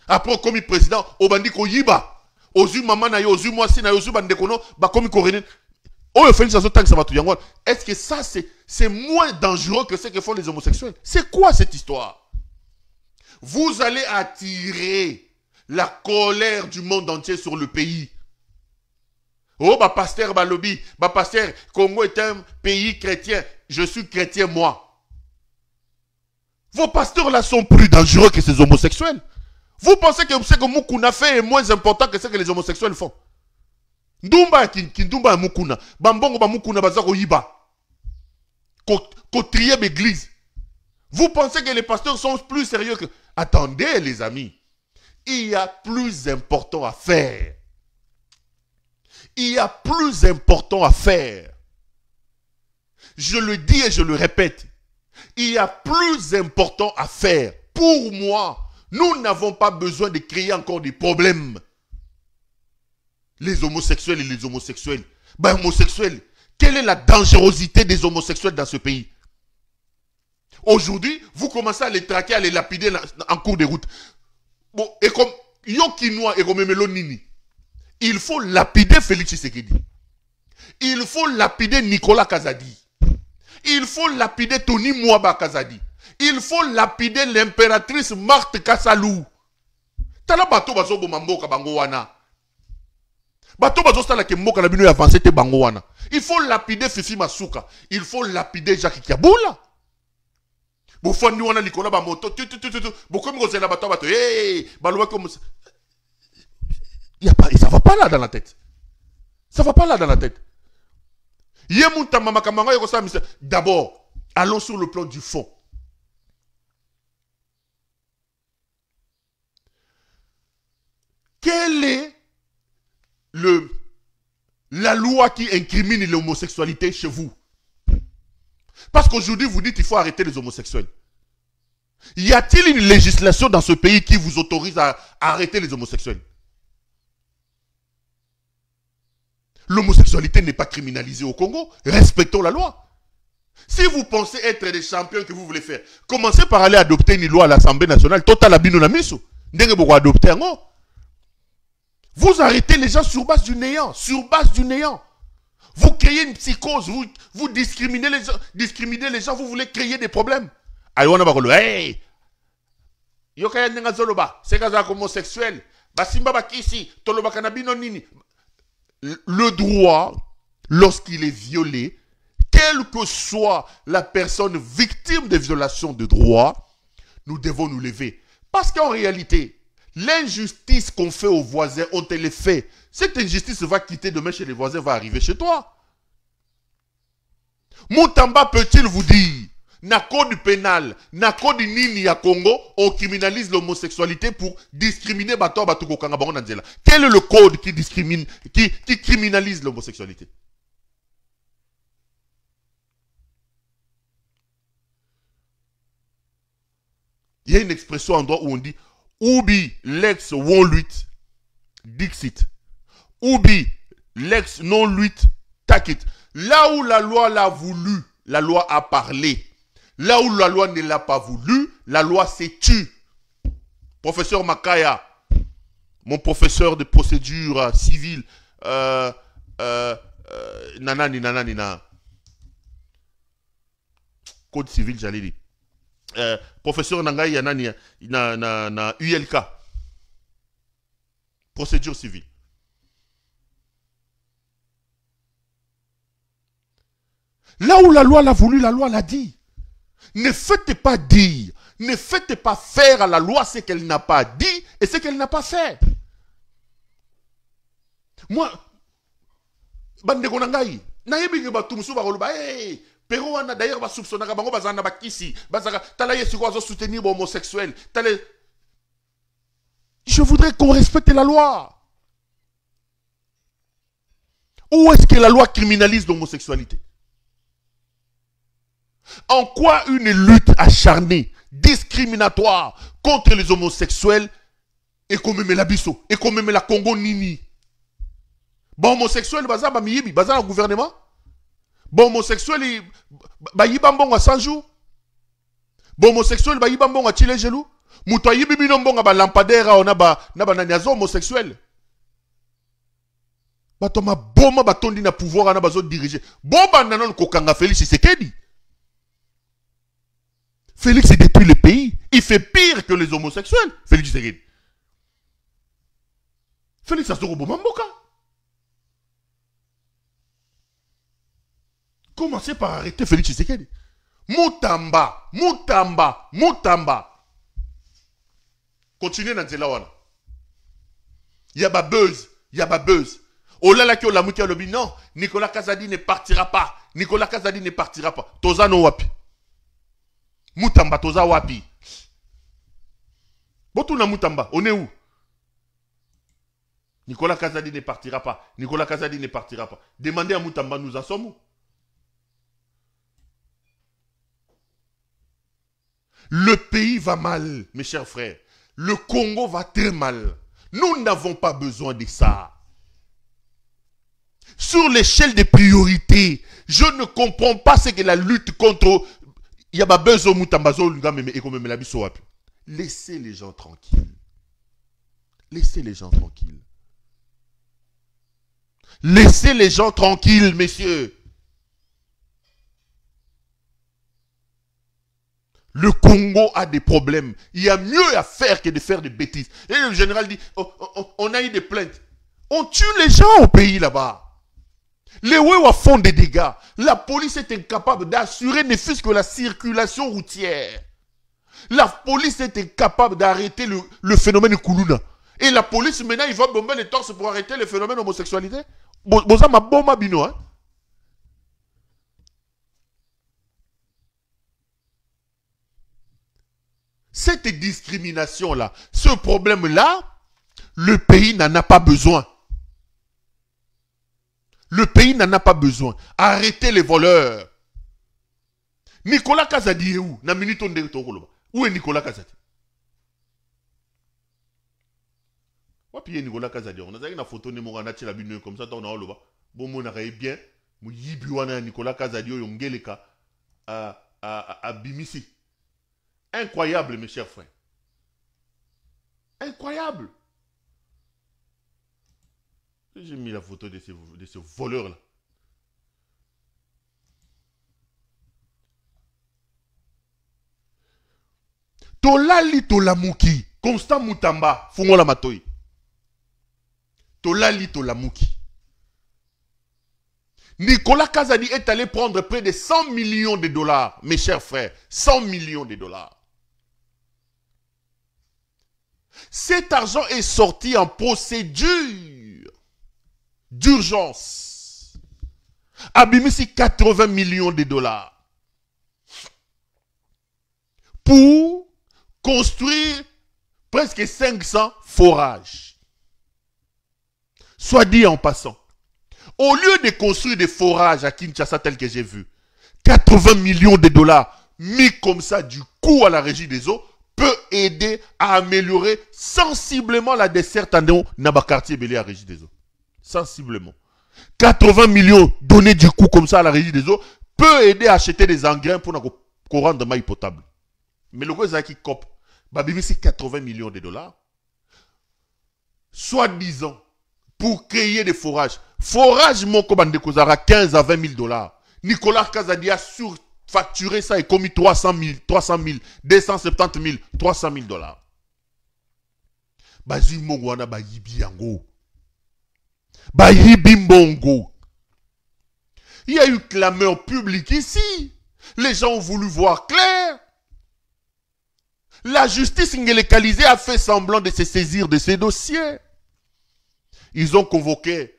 Après au commis président au bandi ko yiba. Ozu maman na yo ozu mwasi na yo ozu bandekono ba commis coréen. Oh Félix a tang ça va tout yango. Est-ce que ça c'est moins dangereux que ce que font les homosexuels? C'est quoi cette histoire? Vous allez attirer la colère du monde entier sur le pays. Oh, bah pasteur Balobi, bah pasteur, Congo est un pays chrétien. Je suis chrétien, moi. Vos pasteurs là sont plus dangereux que ces homosexuels. Vous pensez que ce que Moukouna fait est moins important que ce que les homosexuels font? Ndumba Kindumba Moukouna, Bambongo ba Moukouna bazako yiba. Kotrier l'église. Vous pensez que les pasteurs sont plus sérieux que... Attendez les amis. Il y a plus important à faire. Il y a plus important à faire. Je le dis et je le répète. Il y a plus important à faire. Pour moi, nous n'avons pas besoin de créer encore des problèmes. Les homosexuels et les homosexuels. Ben homosexuels, quelle est la dangerosité des homosexuels dans ce pays? Aujourd'hui, vous commencez à les traquer, à les lapider en cours de route. Bon, et comme Yokinois et Romemelo Nini, il faut lapider Félix Tshisekedi. Il faut lapider Nicolas Kazadi. Il faut lapider Tony Mwaba Kazadi. Il faut lapider l'impératrice Marthe Kassalou. Tala bato bazo bomamboka bango wana. Bato bazo sala ke mboka na bino avancé te bango wana. Il faut lapider Fifi Masuka. Il faut lapider Jacques Kiabula. Bofandi wana likola ba moto bokomi kozela bato bato baloba comme ça va pas là dans la tête. Ça va pas là dans la tête. Yemunta mama kamanga yoko sa. D'abord, allons sur le plan du fond. Quelle est la loi qui incrimine l'homosexualité chez vous? Parce qu'aujourd'hui, vous dites qu'il faut arrêter les homosexuels. Y a-t-il une législation dans ce pays qui vous autorise à arrêter les homosexuels? L'homosexualité n'est pas criminalisée au Congo. Respectons la loi. Si vous pensez être des champions que vous voulez faire, commencez par aller adopter une loi à l'Assemblée nationale. Total abino na miso. Ndenge boko adopter ango. Vous arrêtez les gens sur base du néant. Sur base du néant. Vous créez une psychose. Vous discriminez les gens. Vous voulez créer des problèmes. Aïwana bakolo. Hey! Yokaya nenga zoloba. Sekaza homosexuel. Basimba bakisi. Toloba kanabino nini. Le droit, lorsqu'il est violé, quelle que soit la personne victime de violation de droit, nous devons nous lever. Parce qu'en réalité, l'injustice qu'on fait aux voisins, on te les fait. Cette injustice va quitter demain chez les voisins, va arriver chez toi. Moutamba peut-il vous dire, na code pénal, na code nini ya Congo, on criminalise l'homosexualité pour discriminer bato bato kokanga bango nanzela. Quel est le code qui discrimine, qui criminalise l'homosexualité? Il y a une expression en droit où on dit Ubi lex won luit dixit. Ubi lex non luit takit. Là où la loi l'a voulu, la loi a parlé. Là où la loi ne l'a pas voulu, la loi s'est tue. Professeur Makaya, mon professeur de procédure civile, nanana. Code civil, j'allais dire. Professeur Nangaï na ULK. Procédure civile. Là où la loi l'a voulu, la loi l'a dit. Ne faites pas dire, ne faites pas faire à la loi ce qu'elle n'a pas dit et ce qu'elle n'a pas fait. Moi, bandeko nangai, nayebi ba tumsu ba koloba, hey, pero wana d'ailleurs ba soupçonnaka bango bazana ba kisi, bazaka tala yesu ko soutenir homosexuel, tala. Je voudrais qu'on respecte la loi. Où est-ce que la loi criminalise l'homosexualité? En quoi une lutte acharnée, discriminatoire contre les homosexuels et comme même la biso, et comme même la Congo nini? Bon homosexuel, baza ba miyibi, baza le gouvernement. Bon homosexuel, ba yibambonga 100 jours. Bon homosexuel, ba yibambonga chile gelou. Muto yibi binombonga ba lampadaire ona ba nanyazo homosexuel. Bato ma boma batondi na pouvoir na bazo diriger. Bomba nanon kokanga Félix Tshisekedi. Félix détruit le pays. Il fait pire que les homosexuels. Félix Tshisekedi. Félix Asorobo Mamboka. Commencez par arrêter Félix Tshisekedi. Moutamba. Continuez dans Zelawana. Yaba buzz. Olala ki olamuki alobi non. Nicolas Kazadi ne partira pas. Toza no wapi. Moutamba toza wapi. Botuna Moutamba, on est où? Nicolas Kazadi ne partira pas. Demandez à Moutamba, nous en sommes où? Le pays va mal, mes chers frères. Le Congo va très mal. Nous n'avons pas besoin de ça. Sur l'échelle des priorités, je ne comprends pas ce que la lutte contre... Laissez les gens tranquilles. Laissez les gens tranquilles, messieurs. Le Congo a des problèmes. Il y a mieux à faire que de faire des bêtises. Et le général dit, on a eu des plaintes. On tue les gens au pays là-bas. Les Wewa font des dégâts. La police est incapable d'assurer ne fût-ce que la circulation routière. La police est incapable d'arrêter le phénomène Koulouna. Et la police, maintenant, il va bomber les torses pour arrêter le phénomène homosexualité. Bozama bomba bino, hein. Cette discrimination-là, ce problème-là, le pays n'en a pas besoin. Le pays n'en a pas besoin. Arrêtez les voleurs. Nicolas Kazadi est où? Où est Nicolas Kazadi? Wapi est Nicolas Kazadi? On a une photo de Morana Tchelabino comme ça, on a le bon, on a bien. Nicolas Kazadi, Yongeleka, à Bimisi. Incroyable, mes chers frères. Incroyable. J'ai mis la photo de ce voleur-là. Tolali Tolamuki. Constant Moutamba. Fungola Matoi. Tolali Tolamuki. Nicolas Kazadi est allé prendre près de 100 millions de dollars, mes chers frères. 100 millions de dollars. Cet argent est sorti en procédure d'urgence. Abimisi 80 millions de dollars. pour construire presque 500 forages. Soit dit en passant, au lieu de construire des forages à Kinshasa tel que j'ai vu, 80 millions de dollars mis comme ça du coup à la régie des eaux peut aider à améliorer sensiblement la desserte en eau dans le quartier belé à la régie des eaux. Sensiblement. 80 millions donnés du coup comme ça à la régie des eaux peut aider à acheter des engrais pour qu'on rende maïs potable. Mais le gouvernement qui cop, c'est 80 millions de dollars. Soi-disant, pour créer des forages. Forage, mon commande de 15 à 20 000 dollars. Nicolas Kazadi a surfacturé ça et commis 300 000, 270 000, 300 000 dollars. Bazi Mongwana Bayibi Yango. Bayibi Mbongo. Il y a eu clameur publique ici. Les gens ont voulu voir clair. La justice ngélekalisée a fait semblant de se saisir de ces dossiers. Ils ont convoqué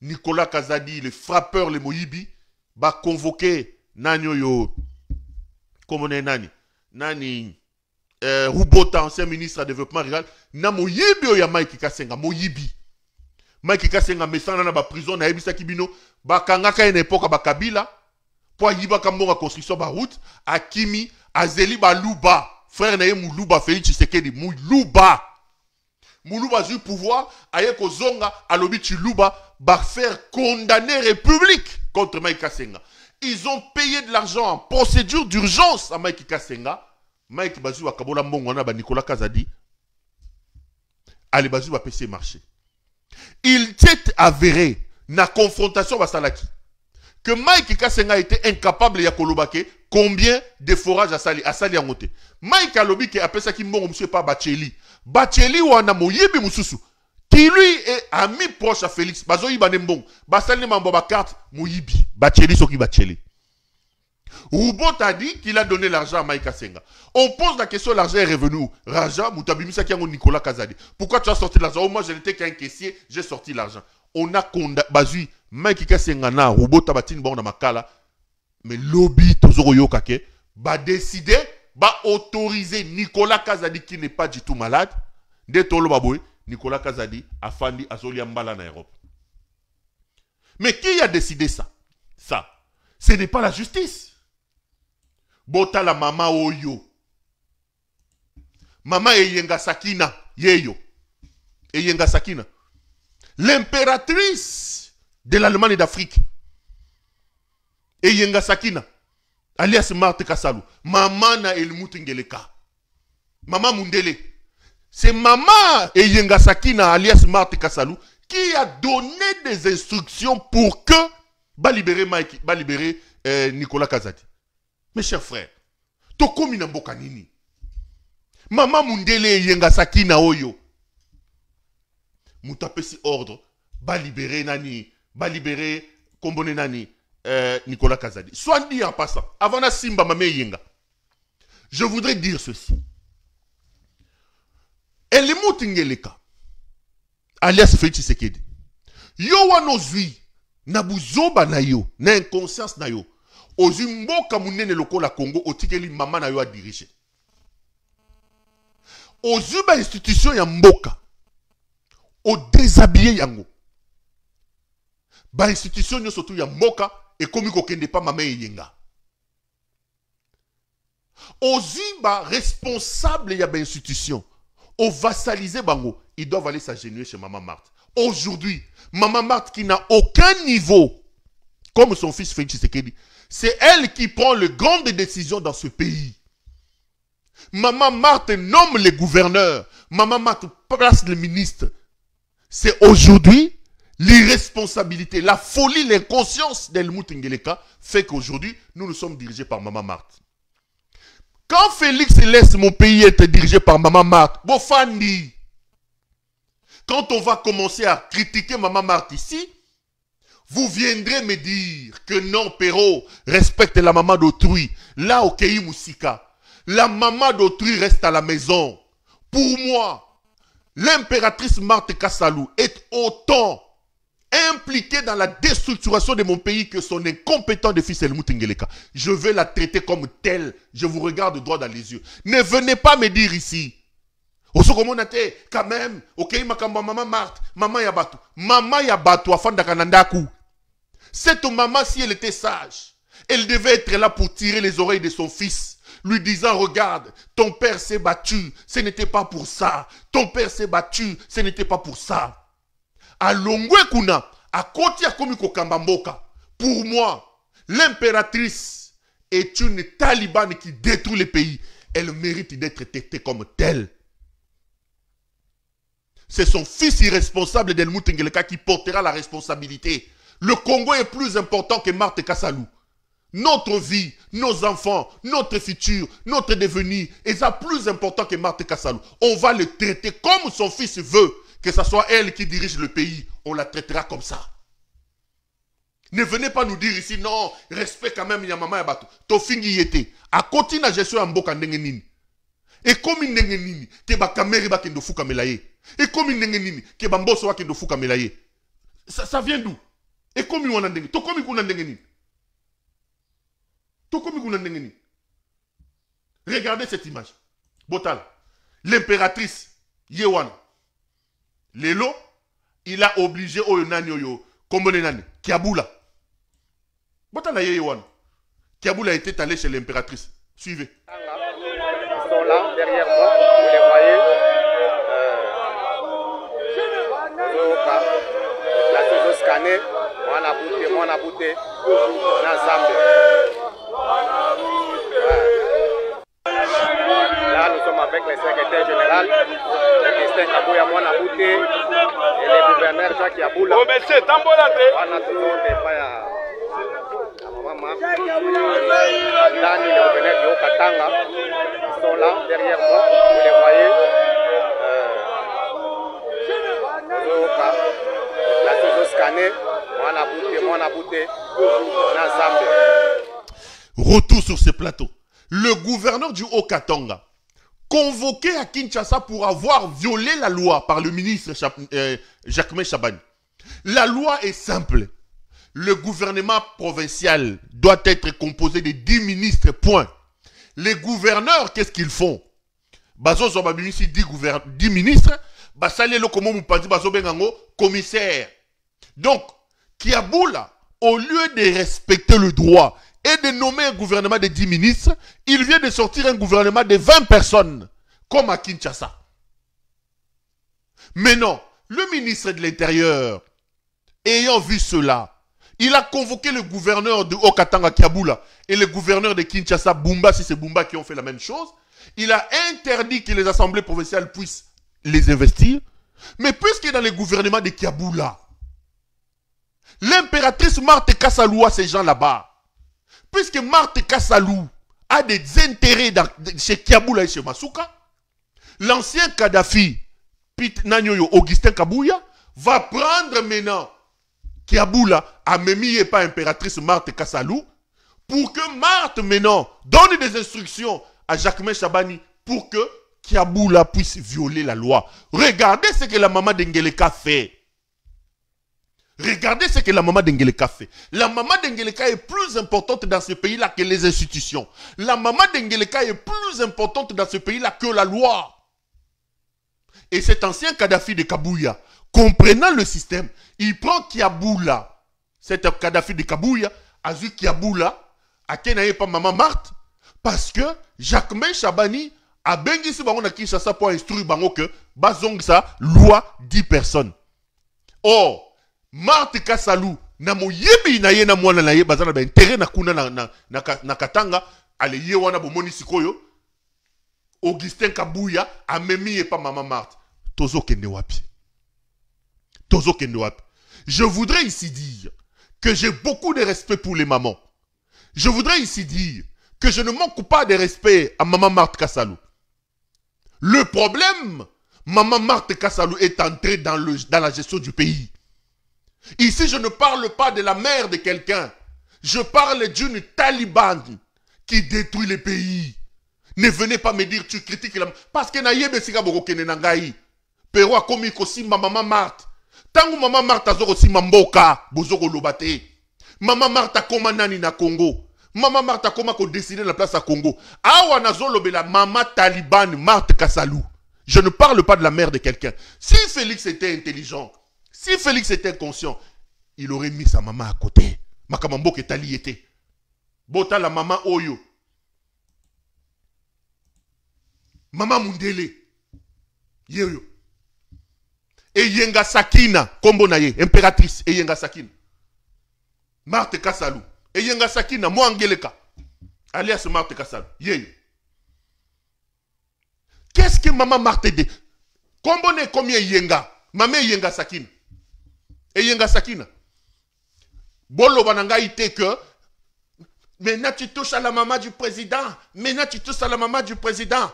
Nicolas Kazadi, le frappeur, le Moyibi, va convoquer Nanyoyo, comme on est Nani, Rubota, ancien ministre du développement rural, na Moyibi ou ya Mike Kasenga, Moyibi. Mike Kasenga, mais ça, na ba prison, na ebisa kibino, ba kangaka une époque, ba Kabila, pour yiba kambonga construction, ba route, a Kimi, a Zeli, ba Luba, frère na Moulouba, Félix Tshisekedi, Moulouba. Moulouba a eu pouvoir, aye kozonga, alobi Chilouba, va faire condamner République contre Mike Kasenga. Ils ont payé de l'argent en procédure d'urgence à Mike Kasenga. Mike Bazou a Kabola Mbongwana, Nicolas Kazadi. Allez, Bazou va passer marché. Il s'est avéré, na confrontation Basalaki, que Mike Kasenga était incapable de Kolobake combien de forages à Sali en côté. Mike Alobi qui appelle ça qui mbongo monsieur pas Bacheli. Bacheli ou ana moyebi mususu. Qui lui est ami proche à Félix. Bazoyi banembong. Basali mambo ba carte moyibi. Bacheli soki Bacheli. Roubot a dit qu'il a donné l'argent à Mike Kasenga. On pose la question, l'argent est revenu. Raja, Moutabimisa qui a Nicolas Kazadi. Pourquoi tu as sorti l'argent? Oh, moi je n'étais qu'un caissier, j'ai sorti l'argent. On a condamné. Bazui, Mike Kasenga na Roubot Tabatine bon na makala. Mais lobby Tozoro Yokake va décider, va autoriser Nicolas Kazadi qui n'est pas du tout malade. Dès Tolo Baboui, Nicolas Kazadi a fandi Azoli Mbala en Europe. Mais qui a décidé ça? Ça, ce n'est pas la justice. Bota la mama Oyo. Mama Eyenga Sakina, Yeyo. Eyenga Sakina. L'impératrice de l'Allemagne d'Afrique. Eyenga Sakina. Alias Marthe Kassalu. Mama na Elmutingeleka. Mama Mundele. C'est Mama Eyenga Sakina alias Marthe Kassalu qui a donné des instructions pour que va libérer Nicolas Kazadi. Mes chers frères, Tokomi na mboka nini? Mama Mundele Eyenga Sakina Oyo. Moutapesi ordre, va libérer Nani, va libérer Kombone Nani, Nicolas Kazadi. Soit dit en passant, avant la Simba Mamé Yenga, je voudrais dire ceci. Elle est Moutingeleka, alias Félix Tshisekedi. Yo wanozui, na buzoba na yo, na inconscience na yo. Ozu mboka munene loko la Congo, otikeli mama na yo a diriger. Ozu ba institution ya mboka, o déshabillé yango. Ba institution yo surtout ya mboka, et comme ko kende pa mama yenga. Ozu ba responsable ya ba institution. Au vassaliser Bango, ils doivent aller s'agenouiller chez Maman Marthe. Aujourd'hui, Maman Marthe qui n'a aucun niveau, comme son fils Félix Tshisekedi, c'est elle qui prend le grand des décisions dans ce pays. Maman Marthe nomme les gouverneurs. Maman Marthe place les ministres. C'est aujourd'hui l'irresponsabilité, la folie, l'inconscience d'Helmut Ngeleka fait qu'aujourd'hui, nous sommes dirigés par Maman Marthe. Quand Félix laisse mon pays être dirigé par Maman Marthe, Bofandi, quand on va commencer à critiquer Maman Marthe ici, vous viendrez me dire que non, Perrault, respecte la maman d'autrui. Là, au Kei Moussika, la maman d'autrui reste à la maison. Pour moi, l'impératrice Marthe Kassalu est autant impliquée dans la déstructuration de mon pays que son incompétent de fils Helmut Ngeleka. Je vais la traiter comme telle. Je vous regarde droit dans les yeux. Ne venez pas me dire ici. Quand même, ok, maman Marthe, maman Yabatou. Maman Yabatou, afin d'Akanandaku. Cette maman, si elle était sage, elle devait être là pour tirer les oreilles de son fils, lui disant, regarde, ton père s'est battu, ce n'était pas pour ça. Ton père s'est battu, ce n'était pas pour ça. À Longwe Kuna, à Kotia Komiko Kambamboka, pour moi, l'impératrice est une talibane qui détruit le pays. Elle mérite d'être traitée comme telle. C'est son fils irresponsable d'Helmut Ngeleka qui portera la responsabilité. Le Congo est plus important que Marthe Kassalou. Notre vie, nos enfants, notre futur, notre devenir est plus important que Marthe Kassalou. On va le traiter comme son fils veut. Que ce soit elle qui dirige le pays, on la traitera comme ça. Ne venez pas nous dire ici, non, respect quand même, Yamama Yabatou. Tofingi yete. A continue la gestion en boka ndengenini. Et comme une ndengenini, que ba kameri ba kendo fuka melaye. Et comme une ndengenini, que ba mboso wa kendo fuka melaye. Ça vient d'où? Et comme une ndengenini. To comme une ndengenini. To comme une ndengenini. Regardez cette image. Botal. L'impératrice Yewana. Lelo, il a obligé Oyonani Oyo, Kombonenani, Kiaboula. Botala Yewana. Kiaboula était allé chez l'impératrice. Suivez. Ils sont là, derrière moi, vous les voyez. La toujours scanné, moi na bouté, na Zambie. Là, nous sommes avec le secrétaire général, Augustin Kabouya Mwanabouté, et le gouverneur Jacques Yaboula. On a toujours des pas à maman. Dani, le gouverneur du Haut-Katanga, ils sont là, derrière moi, vous les voyez. Là, toujours scanné, Mwanabouté, na Zambie. Retour sur ce plateau. Le gouverneur du Haut-Katanga, convoqué à Kinshasa pour avoir violé la loi par le ministre Jacquemain Chabani. La loi est simple. Le gouvernement provincial doit être composé de 10 ministres, point. Les gouverneurs, qu'est-ce qu'ils font? Bazo Zobabimisi 10 ministres, Basale Lokomo Mupadi Bazo Bengango, commissaire. Donc, Kiaboula, au lieu de respecter le droit et de nommer un gouvernement de 10 ministres, il vient de sortir un gouvernement de 20 personnes, comme à Kinshasa. Mais non, le ministre de l'Intérieur, ayant vu cela, il a convoqué le gouverneur de Haut-Katanga Kiaboula et le gouverneur de Kinshasa, Bumba, si c'est Bumba qui ont fait la même chose. Il a interdit que les assemblées provinciales puissent les investir. Mais puisque dans le gouvernement de Kiaboula, l'impératrice Marthe Kassalou a ces gens là-bas, puisque Marthe Kassalou a des intérêts chez Kiaboula et chez Masuka, l'ancien Kadhafi, Nanyoyo Augustin Kabouya, va prendre maintenant Kiaboula a Memi et pas impératrice Marthe Kassalou pour que Marthe maintenant donne des instructions à Jacquemain Chabani pour que Kiaboula puisse violer la loi. Regardez ce que la maman d'Ngeleka fait. Regardez ce que la maman d'Ngeleka fait. La maman d'Ngeleka est plus importante dans ce pays-là que les institutions. La maman d'Ngeleka est plus importante dans ce pays-là que la loi. Et cet ancien Kadhafi de Kabouya, comprenant le système, il prend Kiaboula, cet Kadhafi de Kabouya, a vu Kiaboula, à qui n'avait pas maman Marthe, parce que Jacquemain Chabani a bengi si bango na Kinshasa pour instruire bango que bazong sa loi 10 personnes. Or, Marthe Kassalou, na mo yebi na ye na mwana na ye bazana ba intérêt na kuna na Katanga, ale ye wana bomoni sikoyo, Augustin Kabouya a memi et pas maman Marthe. Tozo kende wapi. Tozo kende wapi. Je voudrais ici dire que j'ai beaucoup de respect pour les mamans. Je voudrais ici dire que je ne manque pas de respect à maman Marthe Kassalou. Le problème, maman Marthe Kassalou est entrée dans la gestion du pays. Ici, je ne parle pas de la mère de quelqu'un. Je parle d'une talibane qui détruit le pays. Ne venez pas me dire tu critiques la... Parce que naïe besika boko kene nangai. Pero a komi kosimba maman Marthe. Tango Maman Marthe azoko si mamboka, bozoko lobate. Maman Marthe koma nani na Congo. Maman Marthe koma ko décider la place à Congo. Awa nazo lobela Maman Taliban Marthe Kassalou. Je ne parle pas de la mère de quelqu'un. Si Félix était intelligent, si Félix était conscient, il aurait mis sa maman à côté. Makamambo ke tali était. Bota la maman Oyo. Maman Mundele. Yeyo. Eyenga Sakina. Kombo na ye. Impératrice. Eyenga Sakina. Marthe Kassalou. Eyenga Sakina. Mwangeleka. Alias Marthe Kassalou. Yeyo. Qu'est-ce que maman Marthe dit? Kombo ne combien Eyenga? Maman Eyenga Sakina. Eyenga Sakina. Bolo bananga ite que maintenant tu touches à la maman du président. Maintenant tu touches à la maman du président.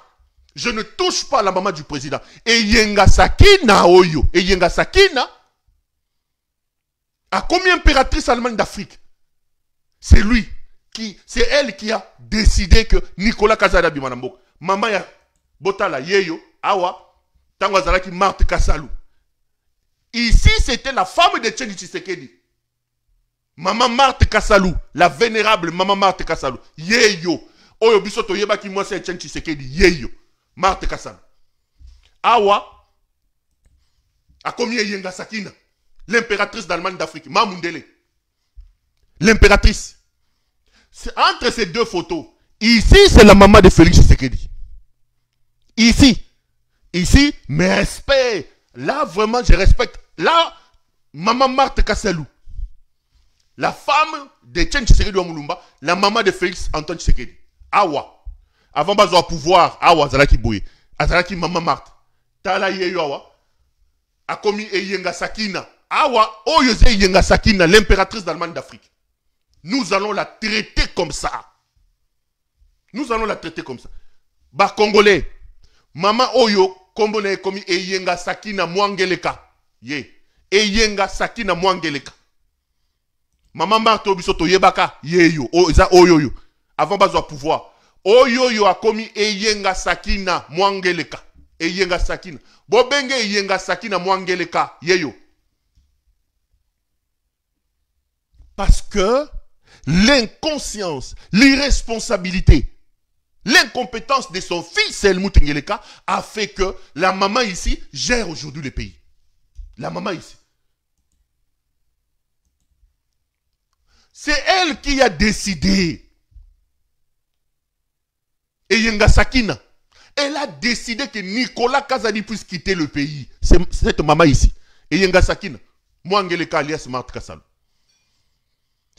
Je ne touche pas à la maman du président. Eyenga Sakina Oyo. Eyenga Sakina. A combien impératrice allemande d'Afrique? C'est lui qui, c'est elle qui a décidé que Nicolas Kazada Bimanambo. Maman ya Botala Yeyo Awa Tangwazalaki Marthe Kassalou. Ici c'était la femme de Tchéni Tshisekedi. Maman Marthe Kassalou, la vénérable Maman Marthe Kassalou. Yeyo. Oyo bisoto yeba ki moi c'est Tchéni Tshisekedi. Yeyo. Marthe Kassalou. Awa. A combien Yenga Sakina? L'impératrice d'Allemagne d'Afrique. Mamundele. L'impératrice. Entre ces deux photos. Ici c'est la maman de Félix Tshisekedi. Ici. Ici, mes respects. Là vraiment je respecte. Là, Maman Marthe Kassalou. La femme de Tchéni Tshisekedi wa Mulumba, la maman de Félix Antoine Tshisekedi. Awa. Avant bazo à pouvoir, Awa Zalaki Bouye. Azalaki Maman Marthe. Tala yeyo Awa. Akomi Eyenga Sakina. Awa, Oyoze Eyenga Sakina, l'impératrice d'Allemagne d'Afrique. Nous allons la traiter comme ça. Nous allons la traiter comme ça. Ba Congolais. Maman Oyo, Kombone Komi Eyenga Sakina Mwangeleka. Ye. Eyenga Sakina Mwangeleka. Maman Marthe Obisoto Yebaka, yeyo, oyoyo. Avant bazo à pouvoir. Oyoyo a commis Eyenga Sakina Mwangeleka. Eyenga Sakina. Bobenge Eyenga Sakina Mwangeleka, yeyo. Parce que l'inconscience, l'irresponsabilité, l'incompétence de son fils Helmut Ngeleka a fait que la maman ici gère aujourd'hui le pays. La maman ici. C'est elle qui a décidé. Eyenga Sakina. Elle a décidé que Nicolas Kazadi puisse quitter le pays. C'est cette maman ici. Eyenga Sakina. Mwangeleka alias Marthe Kassalou.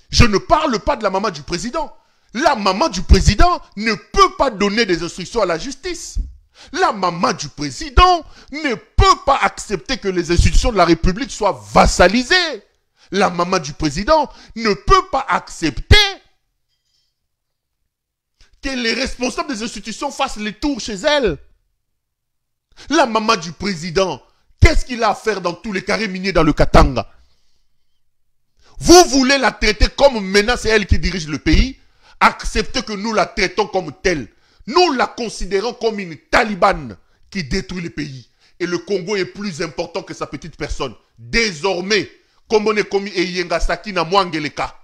Je ne parle pas de la maman du président. La maman du président ne peut pas donner des instructions à la justice. La maman du président ne peut pas accepter que les institutions de la République soient vassalisées. La maman du président ne peut pas accepter que les responsables des institutions fassent les tours chez elle. La maman du président, qu'est-ce qu'il a à faire dans tous les carrés miniers dans le Katanga? Vous voulez la traiter comme maintenant c'est elle qui dirige le pays? Acceptez que nous la traitons comme telle. Nous la considérons comme une talibane qui détruit le pays. Et le Congo est plus important que sa petite personne. Désormais, comme on est commis Eyenga Sakina Mwangeleka.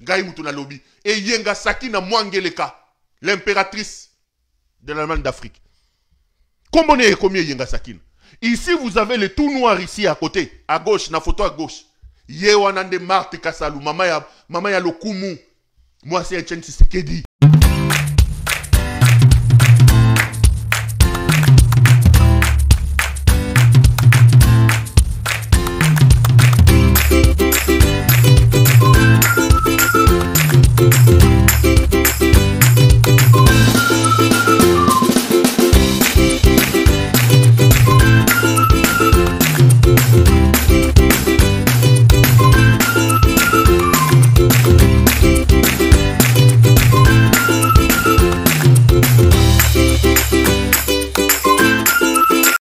Gaï Moutouna Lobi. Eyenga Sakina Mwangeleka. L'impératrice de l'Allemagne d'Afrique. Comme on est commis Eyenga Sakina. Ici, vous avez le tout noir ici à côté. À gauche, la photo à gauche. Yewanande Marthe Kassalou. Maman ya Lokumu. Moi, c'est Tchéni Tshisekedi.